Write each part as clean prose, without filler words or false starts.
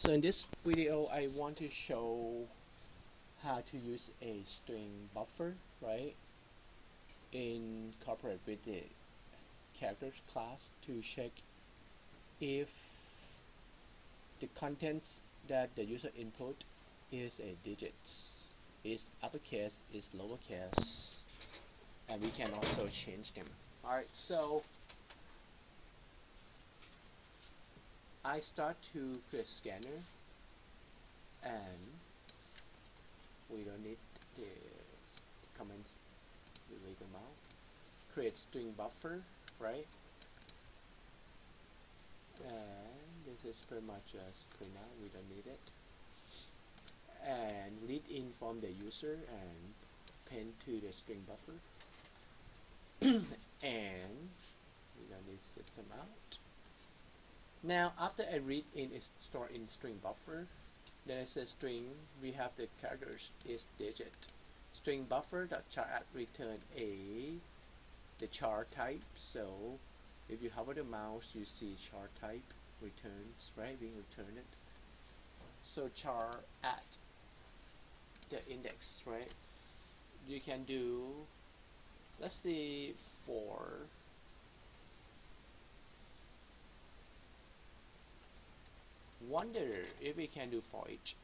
So in this video I want to show how to use a string buffer, right, incorporate with the characters class to check if the contents that the user input is a digits, is uppercase, is lowercase, and we can also change them. Alright, so I start to create scanner, and we don't need the comments, we leave them out. Create string buffer, right? And this is pretty much just print out, we don't need it. And lead in from the user and pin to the string buffer. And we don't need system out. Now after I read in is stored in string buffer, then it says string, we have the characters is digit. String buffer dot char at return the char type. So if you hover the mouse, you see char type returns, right, being returned. So char at the index, right? You can do, let's see, for wonder if we can do for each.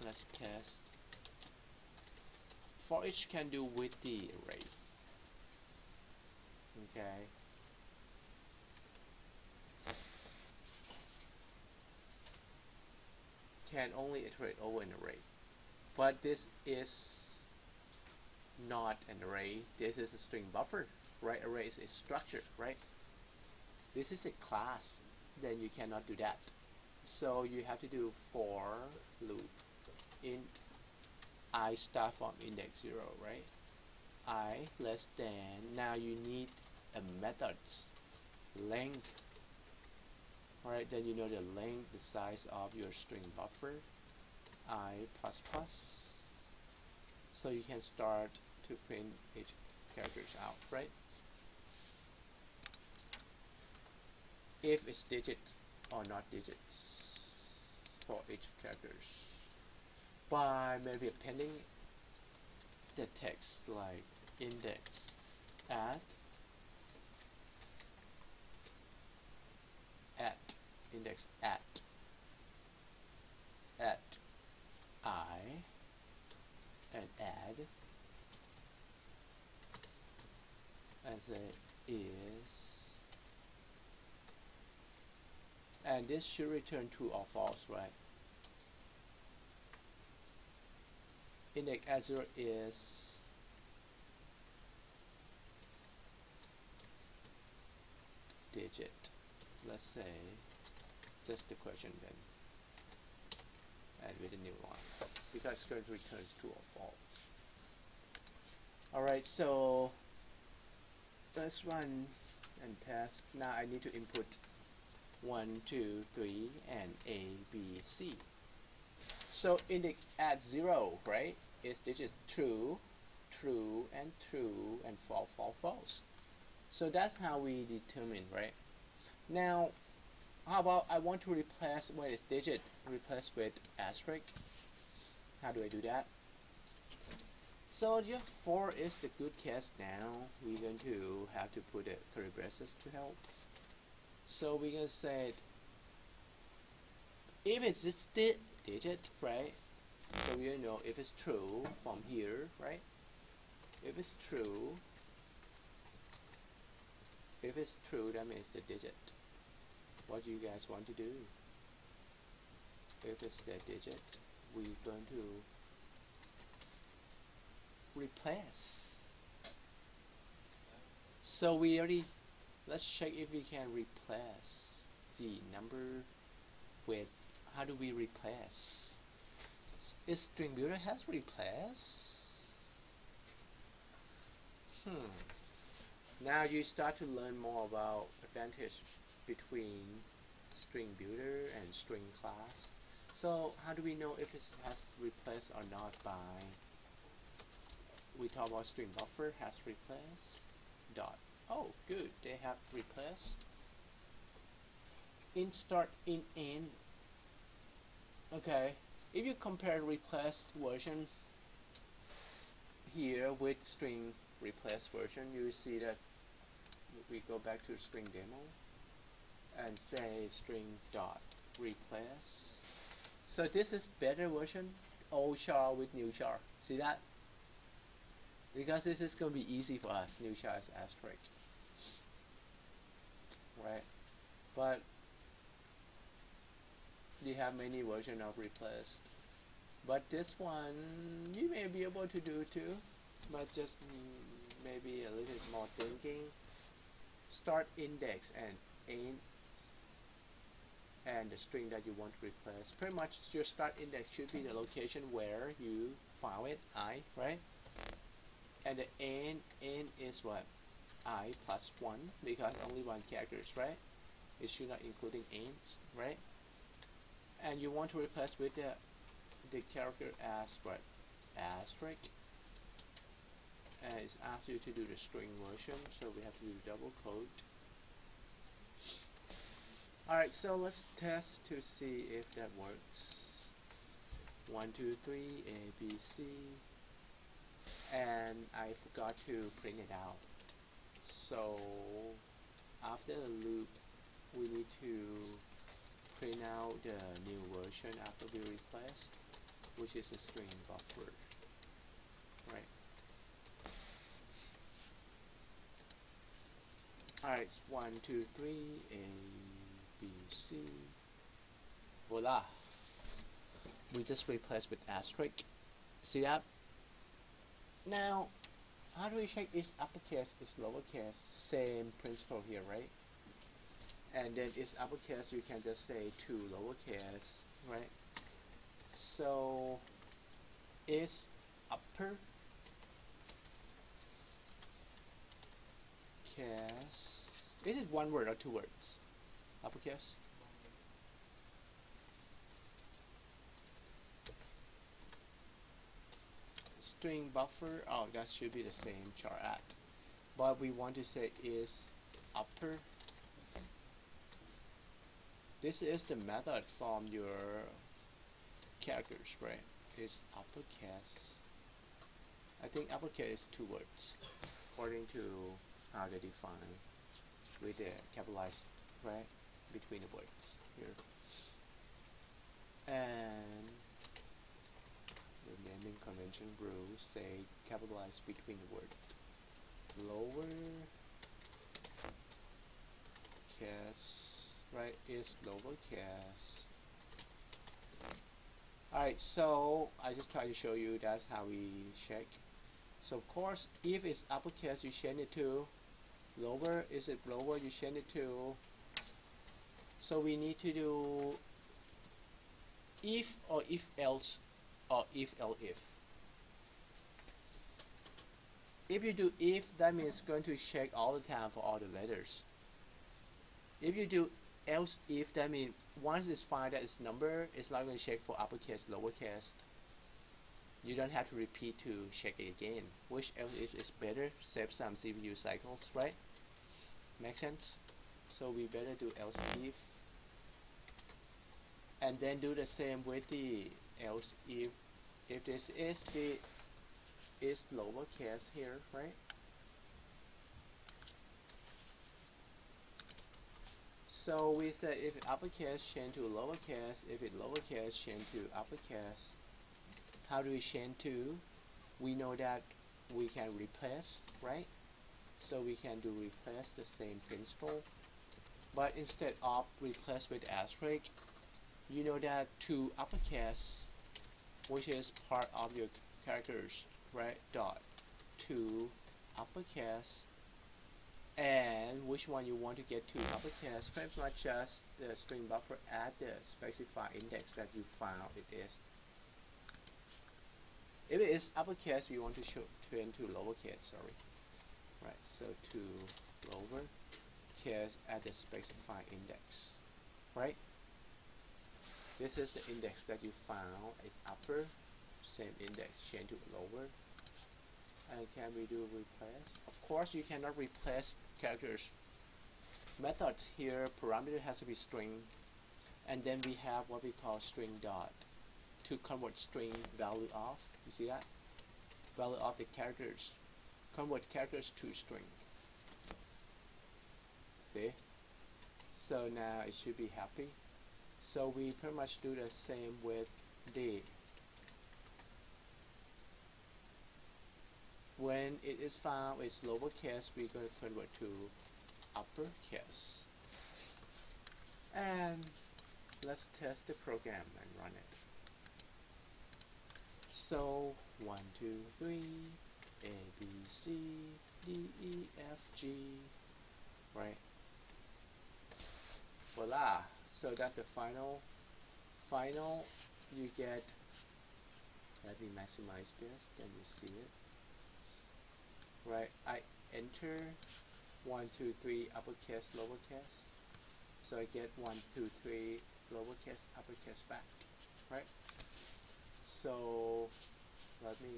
Let's test. For each can do with the array. Okay. Can only iterate over an array. But this is not an array. This is a string buffer, right? Array is a structure, right? This is a class. Then you cannot do that. So you have to do for loop int I start from index 0, right? I less than, now you need a method's length, alright? Then you know the length, the size of your string buffer, I plus plus, so you can start to print each characters out, right? If it's digit or not digits for each characters by maybe appending the text like index at index at I and add as it is, and this should return true or false, right? Index at 0 is digit. Let's say just the question then, and with a new one because it's going to return true or false. Alright, so let's run and test. Now I need to input 1, 2, 3 and A, B, C. So index at 0, right, is digit true, true, and true, and false, false, false. So that's how we determine, right? Now, how about I want to replace when it's digit, replace with asterisk. How do I do that? So just 4 is the good case. Now we're going to have to put a curly braces to help. So we're going to say if it's just digit, right? So we know if it's true from here, right? If it's true, that means the digit. What do you guys want to do? If it's the digit, we're going to replace. So we already, let's check if we can replace the number with, how do we replace? Is StringBuffer has replace? Now you start to learn more about advantage between StringBuffer and string class. So how do we know if it has replaced or not? By, we talk about string buffer has replaced dot. Oh, good, they have replaced. In start in end Okay, if you compare replaced version here with string replace version, you see that we go back to string demo and say string dot replace. So this is better version, old char with new char. See that? Because this is going to be easy for us. New char is asterisk, right? But you have many versions of replaced. But this one you may be able to do too, but just maybe a little bit more thinking. Start index and end and the string that you want to replace. Pretty much your start index should be the location where you found it, I, right? And the end is what? I plus 1, because only one character is, right? It should not including ends, right? And you want to replace with the character as what? Asterisk. And it's asked you to do the string version, so we have to do double quote. Alright, so let's test to see if that works. 1, 2, 3, A, B, C. And I forgot to print it out. So after the loop, we need to print out the new version after we replaced, which is a string buffer, right? Alright, 1, 2, 3, A, B, C. Voila! We just replaced with asterisk. See that? Now, how do we check is uppercase, is lowercase? Same principle here, right? And then is uppercase, you can just say to lowercase, right? So is upper case, is it one word or two words? Uppercase? String buffer, oh, that should be the same char at, but we want to say is upper. This is the method from your characters, right? Is uppercase. I think uppercase is two words according to how they define with the capitalized, right, between the words here. And the naming convention rules say capitalized between the word. Lower case, right, is lowercase. Alright, so I just try to show you that's how we check. So of course, if it's uppercase, you change it to lower. Is it lower? You change it to. So we need to do if or if else or if else if. If you do if, that means it's going to check all the time for all the letters. If you do else if, that means once it's found that it's number, it's not going to check for uppercase, lowercase. You don't have to repeat to check it again. Which else if is better, save some CPU cycles, right? Make sense? So we better do else if, and then do the same with the else if. If this is the is lowercase here, right? So we said if uppercase change to lowercase, if it lowercase change to uppercase. How do we change to? We know that we can replace, right? So we can do replace, the same principle, but instead of replace with asterisk, you know that to uppercase, which is part of your characters, right? Dot to uppercase, and which one you want to get to uppercase, pretty much just the string buffer at the specified index that you found it is. If it is uppercase, you want to turn to lowercase, sorry. Right, so to lowercase at the specified index, right? This is the index that you found is upper, same index, change to lower. And can we do replace? Of course, you cannot replace characters. Methods here, parameter has to be string. and then we have what we call string dot to convert string value of. You see that? Value of the characters. Convert characters to string. See? So now it should be happy. So we pretty much do the same with the. When it is found it's lowercase, we're going to convert to uppercase. And let's test the program and run it. So 1, 2, 3, A, B, C, D, E, F, G, right? Voila! So that's the final. You get. Let me maximize this, then you see it. Right? I enter 1, 2, 3 uppercase, lowercase. So I get 1, 2, 3 lowercase, uppercase back. Right? So let me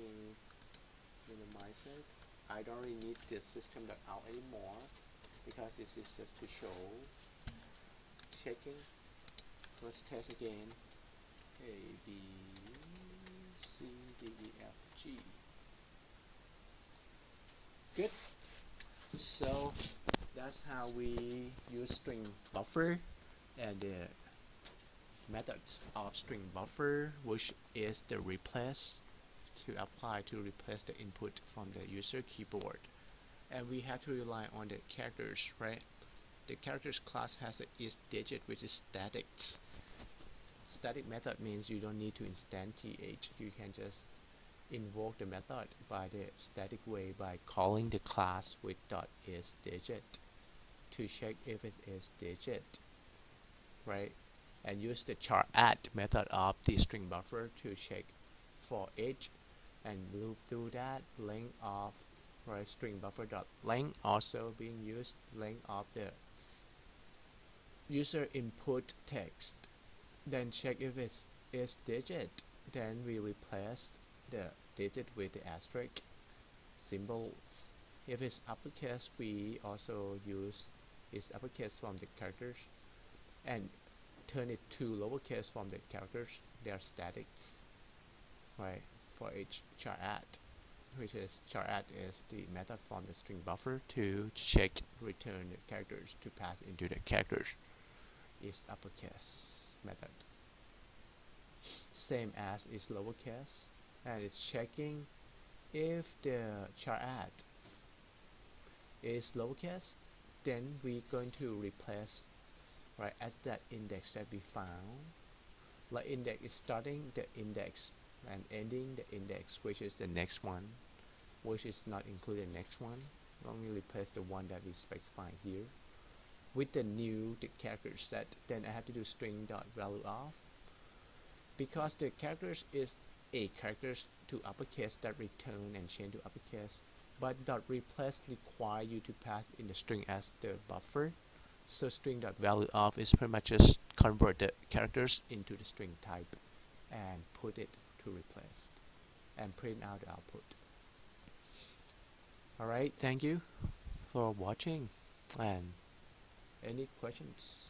minimize it. I don't really need this system.out anymore because this is just to show checking. Let's test again. A, B, C, D, E, F, G. Good. So that's how we use string buffer and the methods of string buffer, which is the replace to apply to replace the input from the user keyboard. And we have to rely on the characters, right? The characters class has a isDigit, which is static. Static method means you don't need to instantiate. You can just invoke the method by the static way by calling the class with .isDigit to check if it is digit, right? And use the char add method of the string buffer to check for each and loop through that length of right string buffer dot length also being used, length of the user input text, then check if it's digit, then we replace the digit with the asterisk symbol. If it's uppercase, we also use its uppercase from the characters and turn it to lowercase from the characters. They are statics, right? For each char add, which is char add is the method from the string buffer to check return the characters to pass into the characters is uppercase method. Same as is lowercase, and it's checking if the char add is lowercase, then we're going to replace right at that index that we found. Like index is starting the index and ending the index, which is the next one, which is not included next one. Only replace the one that we specify here with the new the character set. Then I have to do string dot value of, because the characters is a characters to uppercase that return and change to uppercase, but dot replace require you to pass in the string as the buffer. So string dot value of is pretty much just convert the characters into the string type and put it to replace and print out the output. Alright, thank you for watching. And any questions?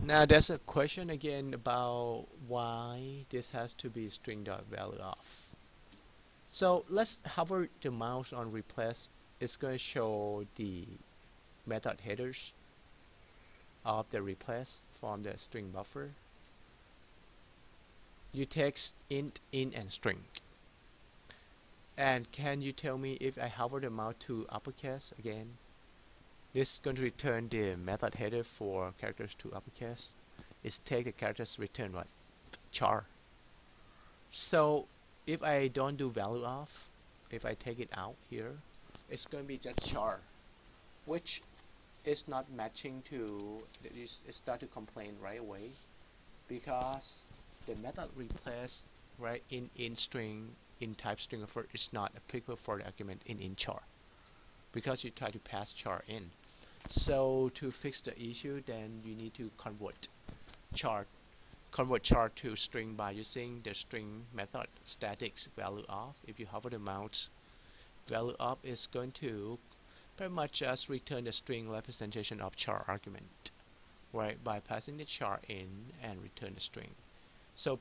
Now there's a question again about why this has to be string dot value of. So let's hover the mouse on replace. It's going to show the method headers of the replace from the string buffer. You text int, and string. And can you tell me if I hover the mouse to uppercase again? This is going to return the method header for characters to uppercase. It's take the characters return what? Char. So if I don't do value of, if I take it out here, it's going to be just char, which is not matching to, it start to complain right away because the method replace right in string in type string buffer is not applicable for the argument in char because you try to pass char in. So to fix the issue, then you need to convert char to string by using the string method statics value of. If you hover the mouse, value of is going to pretty much just return the string representation of char argument, right, by passing the char in and return a string. So